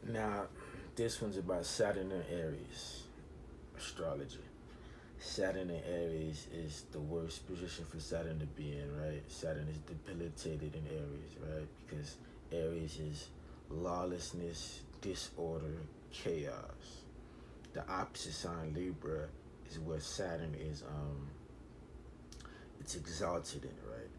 Now, this one's about Saturn and Aries astrology. Saturn in Aries is the worst position for Saturn to be in, right? Saturn is debilitated in Aries, right? Because Aries is lawlessness, disorder, chaos. The opposite sign, Libra, is where Saturn is, it's exalted in, right?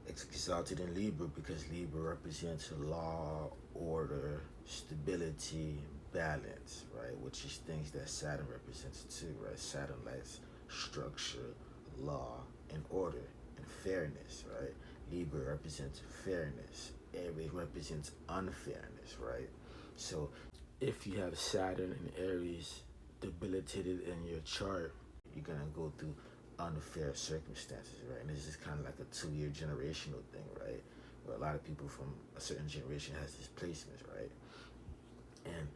It's exalted in Libra because Libra represents law, order, stability, balance, right? Which is things that Saturn represents too, right? Saturn likes structure, law, and order, and fairness, right? Libra represents fairness. Aries represents unfairness, right? So if you have Saturn and Aries debilitated in your chart, you're gonna go through unfair circumstances, right? And this is kind of like a 2 year generational thing, right? Where a lot of people from a certain generation has these placements, right? And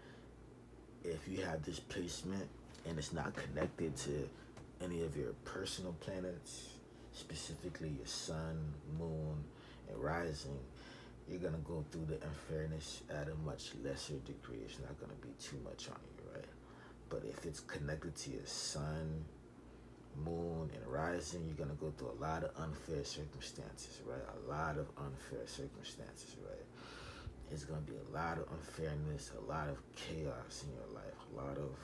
if you have this placement and it's not connected to any of your personal planets, specifically your sun, moon, and rising, you're gonna go through the unfairness at a much lesser degree. It's not gonna be too much on you, right? But if it's connected to your sun, moon, and rising, you're gonna go through a lot of unfair circumstances, right? A lot of unfair circumstances, right? It's gonna be a lot of unfairness, a lot of chaos in your life, a lot of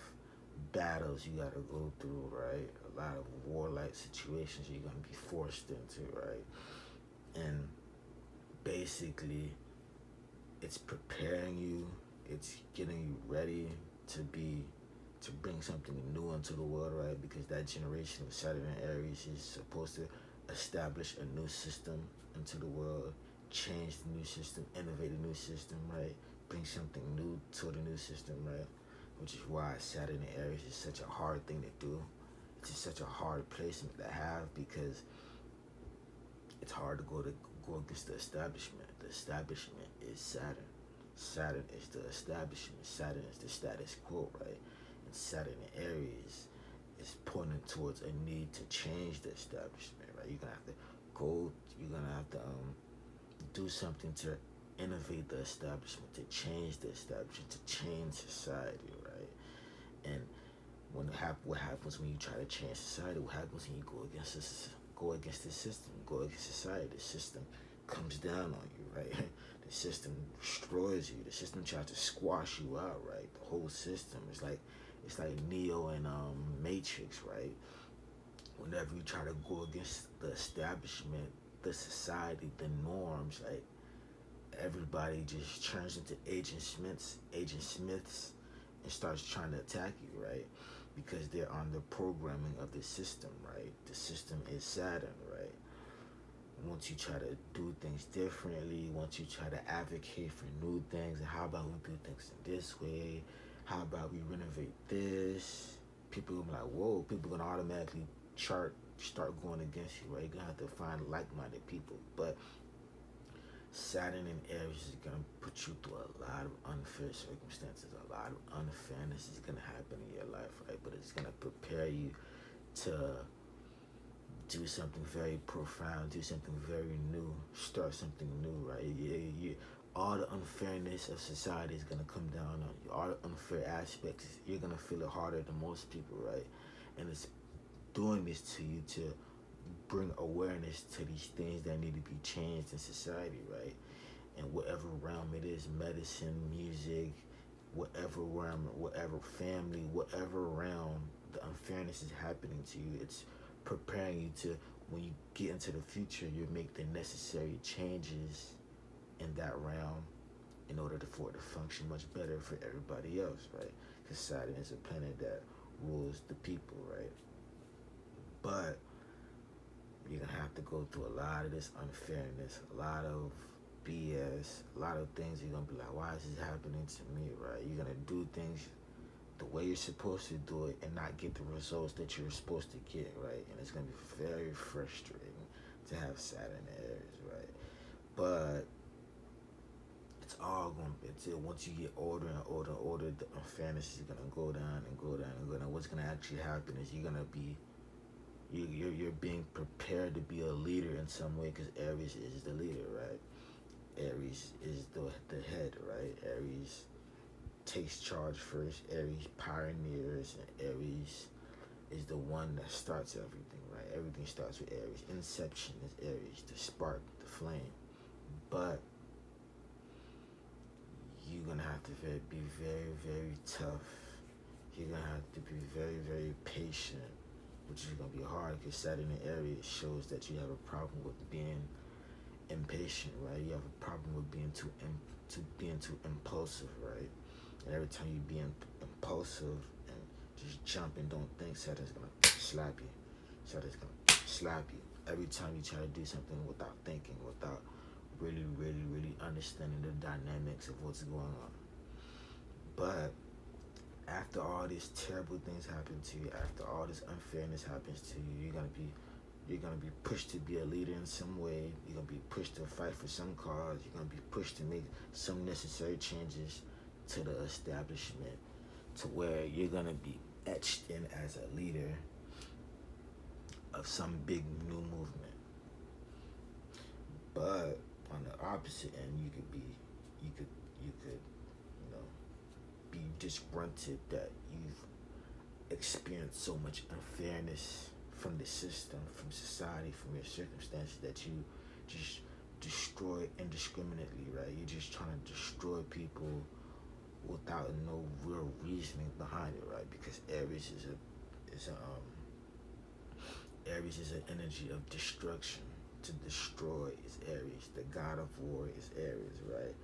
battles you gotta go through, right? A lot of warlike situations you're gonna be forced into, right? And basically, it's preparing you, it's getting you ready to bring something new into the world, right? Because that generation of Saturn and Aries is supposed to establish a new system into the world, change the new system, innovate a new system, right? Bring something new to the new system, right? Which is why Saturn and Aries is such a hard thing to do. It's just such a hard placement to have because it's hard to go against the establishment. The establishment is Saturn. Saturn is the establishment. Saturn is the status quo, right? And Saturn in Aries is pointing towards a need to change the establishment, right? You're gonna have to go. You're gonna have to do something to innovate the establishment, to change the establishment, to change society, right? And what happens when you try to change society? What happens when you go against the system, go against society? The system comes down on you, right? The system destroys you. The system tries to squash you out, right? The whole system is like Neo and Matrix, right? Whenever you try to go against the establishment, the society, the norms, like everybody just turns into agent Smiths, and starts trying to attack you, right? Because they're on the programming of the system, right? The system is Saturn, right? Once you try to do things differently, once you try to advocate for new things, and how about we do things in this way? How about we renovate this? People gonna be like, whoa, people gonna automatically start going against you, right? You're gonna have to find like-minded people. But Saturn in Aries is gonna put you through a lot of unfair circumstances. A lot of unfairness is gonna happen in your life, right? But it's gonna prepare you to do something very profound, do something very new, start something new, right? All the unfairness of society is gonna come down on you. All the unfair aspects, you're gonna feel it harder than most people, right? And it's doing this to you to bring awareness to these things that need to be changed in society, right? And whatever realm it is, medicine, music, whatever realm, whatever family, whatever realm the unfairness is happening to you, it's preparing you to, when you get into the future, you make the necessary changes in that realm in order for it to function much better for everybody else, right? Because Saturn is a planet that rules the people, right? But you're gonna have to go through a lot of this unfairness, a lot of BS, a lot of things you're gonna be like, why is this happening to me, right? You're gonna do things the way you're supposed to do it and not get the results that you're supposed to get, right? And it's gonna be very frustrating to have Saturn in Aries, right? But it's all gonna be, until once you get older and older and older, the unfairness is gonna go down and go down and go down. What's gonna actually happen is you're being prepared to be a leader in some way because Aries is the leader, right? Aries is the head, right? Aries takes charge first. Aries pioneers, and Aries is the one that starts everything, right? Everything starts with Aries. Inception is Aries, the spark, the flame. But you're gonna have to be very, very tough. You're gonna have to be very, very patient, which is gonna be hard because Saturn in Aries shows that you have a problem with being impatient, right? You have a problem with being too impulsive, right? And every time you being impulsive and just jump and don't think, Saturn's gonna slap you. Saturn's gonna slap you. Every time you try to do something without thinking, without really, really, really understanding the dynamics of what's going on. But after all these terrible things happen to you, after all this unfairness happens to you, you're gonna be pushed to be a leader in some way. You're gonna be pushed to fight for some cause. You're gonna be pushed to make some necessary changes to the establishment, to where you're gonna be etched in as a leader of some big new movement. But on the opposite end, you could, be disgruntled that you've experienced so much unfairness from the system, from society, from your circumstances, that you just destroy indiscriminately, right? You're just trying to destroy people without no real reasoning behind it, right? Because Aries is an energy of destruction. To destroy is Aries. The god of war is Aries, right?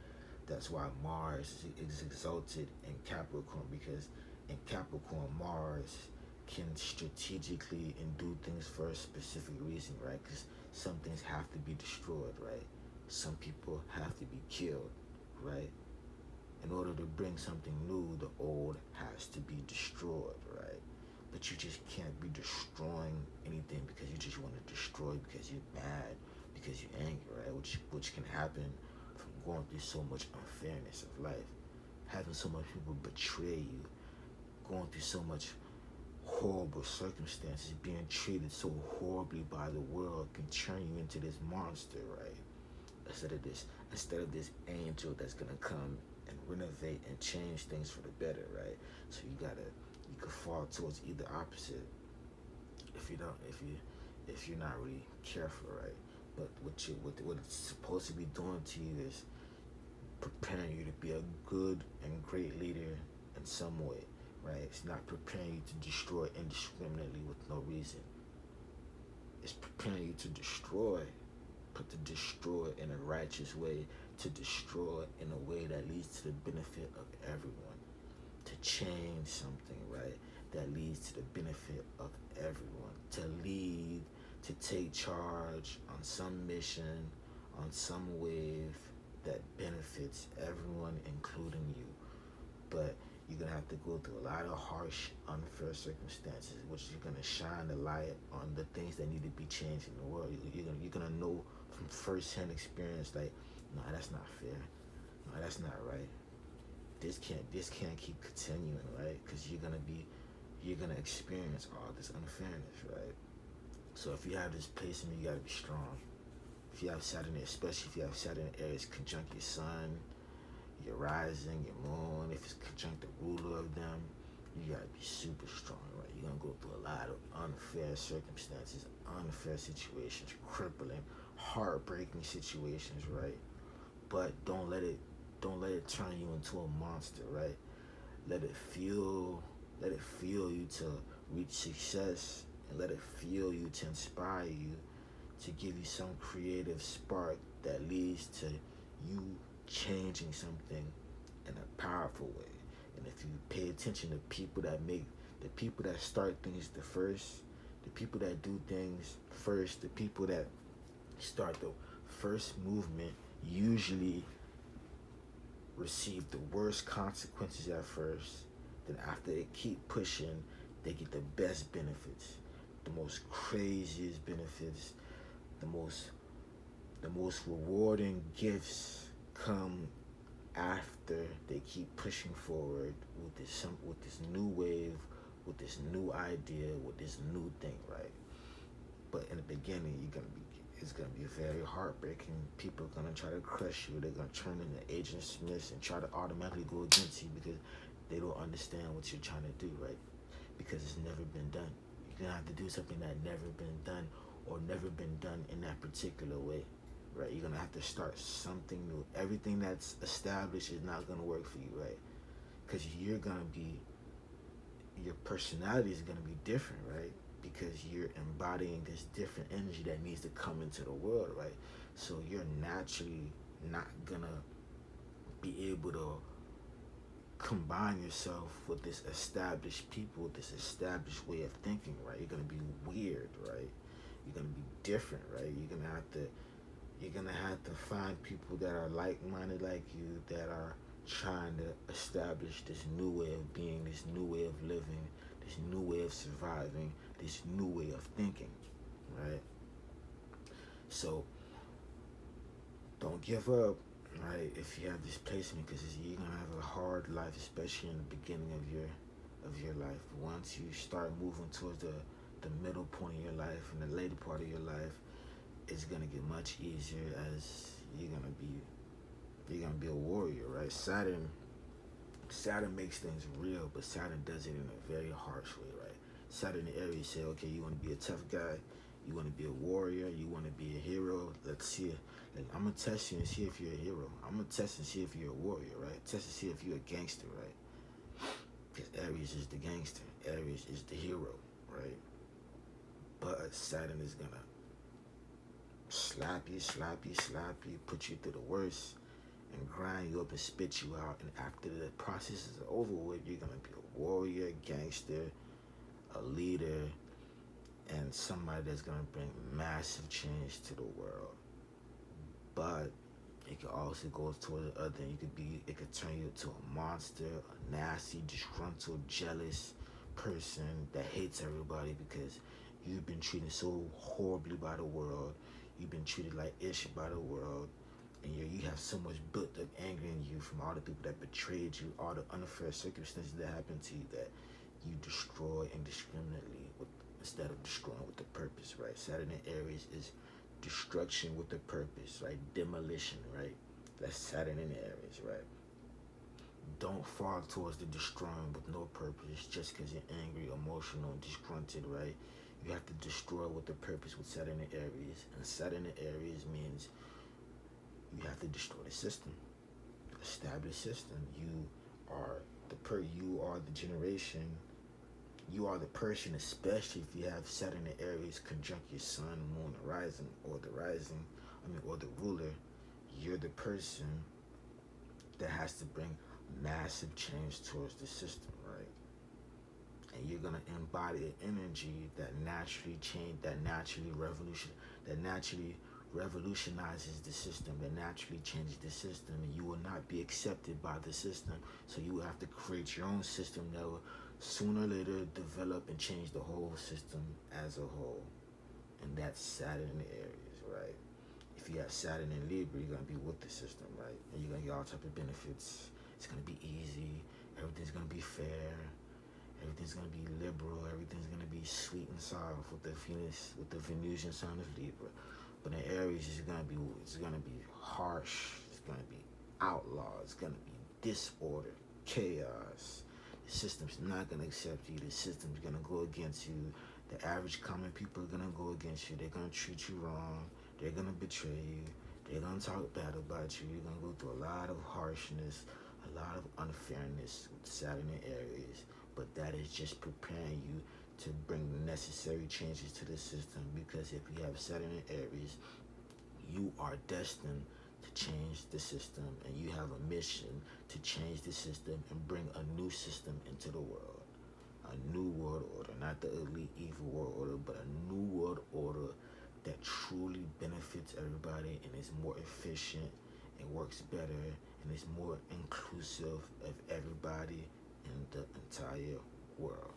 That's why Mars is exalted in Capricorn, because in Capricorn, Mars can strategically and do things for a specific reason, right? Because some things have to be destroyed, right? Some people have to be killed, right? In order to bring something new, the old has to be destroyed, right? But you just can't be destroying anything because you just want to destroy because you're mad, because you're angry, right? Which can happen from going through so much unfairness of life, having so much people betray you, going through so much horrible circumstances, being treated so horribly by the world can turn you into this monster, right? Instead of this angel that's gonna come and renovate and change things for the better, right? So you could fall towards either opposite if you're not really careful, right? But what it's supposed to be doing to you is preparing you to be a good and great leader in some way, right? It's not preparing you to destroy indiscriminately with no reason. It's preparing you to destroy, but to destroy in a righteous way, to destroy in a way that leads to the benefit of everyone, to change something, right? That leads to the benefit of everyone, to lead, to take charge on some mission, on some wave that benefits everyone, including you. But you're going to have to go through a lot of harsh, unfair circumstances, which you're going to shine the light on the things that need to be changed in the world. You're gonna know from first-hand experience, like, no, that's not fair. No, that's not right. This can't keep continuing, right? Because you're gonna experience all this unfairness, right? So if you have this placement, you gotta be strong. If you have Saturn, especially if you have Saturn Aries conjunct your sun, your rising, your moon, if it's conjunct the ruler of them, you gotta be super strong, right? You're gonna go through a lot of unfair circumstances, unfair situations, crippling, heartbreaking situations, right? But don't let it turn you into a monster, right? Let it fuel you to reach success, and let it fuel you to inspire you, to give you some creative spark that leads to you changing something in a powerful way. And if you pay attention to the people that start things the people that do things first, the people that start the first movement usually receive the worst consequences at first. Then after they keep pushing, they get the best benefits, the most craziest benefits, the most rewarding gifts come after they keep pushing forward with this new wave, with this new idea, with this new thing, right? But in the beginning, It's gonna be very heartbreaking. People are gonna try to crush you. They're gonna turn into Agent Smiths and try to automatically go against you because they don't understand what you're trying to do, right? Because it's never been done. You're gonna have to do something that never been done or never been done in that particular way, right? You're gonna have to start something new. Everything that's established is not gonna work for you, right? Because you're gonna be, your personality is gonna be different, right? Because you're embodying this different energy that needs to come into the world, right? So you're naturally not gonna be able to combine yourself with this established people, this established way of thinking, right? You're gonna be weird, right? You're gonna be different, right? You're gonna have to find people that are like-minded like you, that are trying to establish this new way of being, this new way of living, this new way of surviving, this new way of thinking, right? So don't give up, right? If you have this placement, because you're gonna have a hard life, especially in the beginning of your life. Once you start moving towards the middle point of your life and the later part of your life, it's gonna get much easier as you're gonna be a warrior, right? Saturn makes things real, but Saturn does it in a very harsh way, right? Saturn in Aries say, okay, you want to be a tough guy, you want to be a warrior, you want to be a hero. Let's see it. Like, I'm gonna test you and see if you're a hero. I'm gonna test and see if you're a warrior, right? Test and see if you're a gangster, right? Because Aries is the gangster, Aries is the hero, right? But Saturn is gonna slap you, put you through the worst, and grind you up and spit you out. And after the process is over with, you're gonna be a warrior, gangster, a leader, and somebody that's gonna bring massive change to the world. But it could also go toward the other. It could turn you into a monster, a nasty, disgruntled, jealous person that hates everybody because you've been treated so horribly by the world. You've been treated like ish by the world, and you have so much built up anger in you from all the people that betrayed you, all the unfair circumstances that happened to you, that you destroy indiscriminately instead of destroying with a purpose, right? Saturn in Aries is destruction with a purpose, right? Demolition, right? That's Saturn in Aries, right? Don't fall towards the destroying with no purpose just because you're angry, emotional, disgruntled, right? You have to destroy with a purpose with Saturn in Aries. And Saturn in Aries means you have to destroy the system, the established system. You are the generation. You are the person, especially if you have Saturn in Aries conjunct your sun, moon, or the ruler. You're the person that has to bring massive change towards the system, right? And you're gonna embody an energy that naturally revolutionizes the system, that naturally changes the system, and you will not be accepted by the system. So you will have to create your own system that will sooner or later develop and change the whole system as a whole. And that's Saturn in Aries, right? If you have Saturn in Libra, you're gonna be with the system, right? And you're gonna get all type of benefits. It's gonna be easy. Everything's gonna be fair. Everything's gonna be liberal. Everything's gonna be sweet and soft with the Venusian sign of Libra. But in Aries, it's gonna be harsh. It's gonna be outlaw. It's gonna be disorder, chaos. The system's not gonna accept you. The system's gonna go against you. The average common people are gonna go against you. They're gonna treat you wrong. They're gonna betray you. They're gonna talk bad about you. You're gonna go through a lot of harshness, a lot of unfairness with Saturn and Aries. But that is just preparing you to bring the necessary changes to the system, because if you have Saturn and Aries, you are destined to change the system, and you have a mission to change the system and bring a new system into the world. A new world order, not the elite evil world order, but a new world order that truly benefits everybody and is more efficient and works better and is more inclusive of everybody in the entire world.